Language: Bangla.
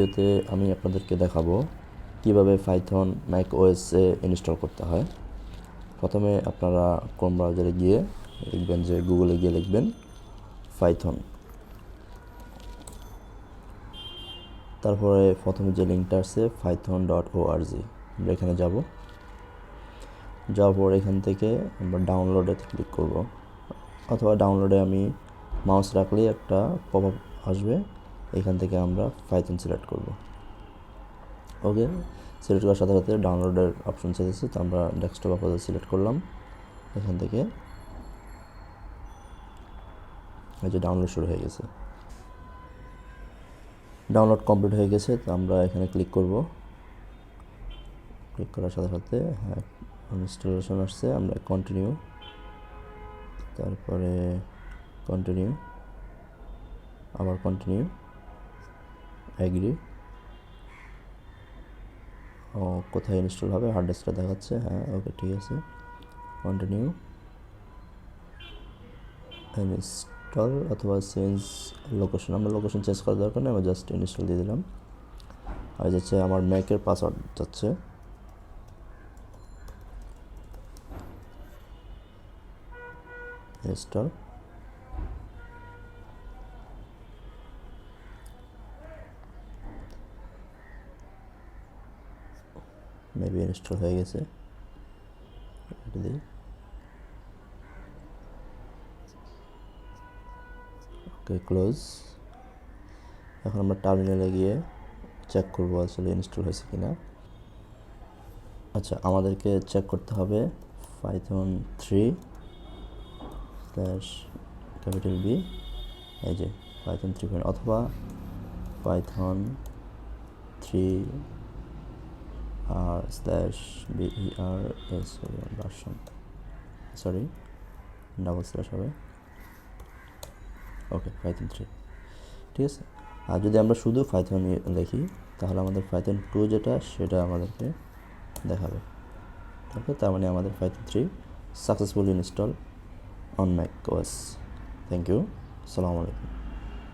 ভিডিওতে আমি আপনাদেরকে দেখাবো কিভাবে পাইথন ম্যাক ওএসে ইনস্টল করতে হয়। প্রথমে আপনারা ক্রোম ব্রাউজারে গিয়ে লিখবেন যে গুগলে গিয়ে লিখবেন পাইথন, তারপরে প্রথমে যে লিঙ্কটা আছে python.org আমরা এখানে যাওয়ার পর এখান থেকে আমরা ডাউনলোডে ক্লিক করব, অথবা ডাউনলোডে আমি মাউস রাখলেই একটা পপ আপ আসবে, এখান থেকে আমরা পাইথন সিলেক্ট করব। ওকে, সিলেক্ট করার সাথে সাথে ডাউনলোডের অপশন চাইছে, তো আমরা ডেস্কটপ আপাতত সিলেক্ট করলাম। এখান থেকে এই যে ডাউনলোড শুরু হয়ে গেছে, ডাউনলোড কমপ্লিট হয়ে গেছে। তো আমরা এখানে ক্লিক করব, ক্লিক করার সাথে সাথে হ্যাঁ ইনস্টলেশন আসছে, আমরা কন্টিনিউ, তারপরে কন্টিনিউ, আবার কন্টিনিউ, এগ্রি। ও কোথায় ইনস্টল হবে হার্ড ডিস্কটা দেখাচ্ছে, হ্যাঁ ওকে ঠিক আছে, কন্টিনিউ, ইনস্টল অথবা চেঞ্জ লোকেশন। আমরা লোকেশন চেঞ্জ করার দরকার নেই, আমরা জাস্ট ইনস্টল দিয়ে দিলাম। আর যাচ্ছে আমার ম্যাকের পাসওয়ার্ড যাচ্ছে, ইনস্টল, মেবি ইনস্টল হয়ে গেছে, এটা দিই, ওকে ক্লোজ। এখন আমরা টার্মিনালে গিয়ে চেক করবো আসলে ইনস্টল হয়েছে কিনা। আচ্ছা, আমাদেরকে চেক করতে হবে পাইথন 3/B, এই যে পাইথন 3 অথবা Python 3/BERS version, sorry double slash হবে, ওকে পাইথন 3, ঠিক আছে। আর যদি আমরা শুধু পাইথন লিখি তাহলে আমাদের পাইথন 2 যেটা সেটা আমাদেরকে দেখাবে। ওকে, তার মানে আমাদের Python 3 successfully install on Mac OS. Thank you, আসসালামু আলাইকুম।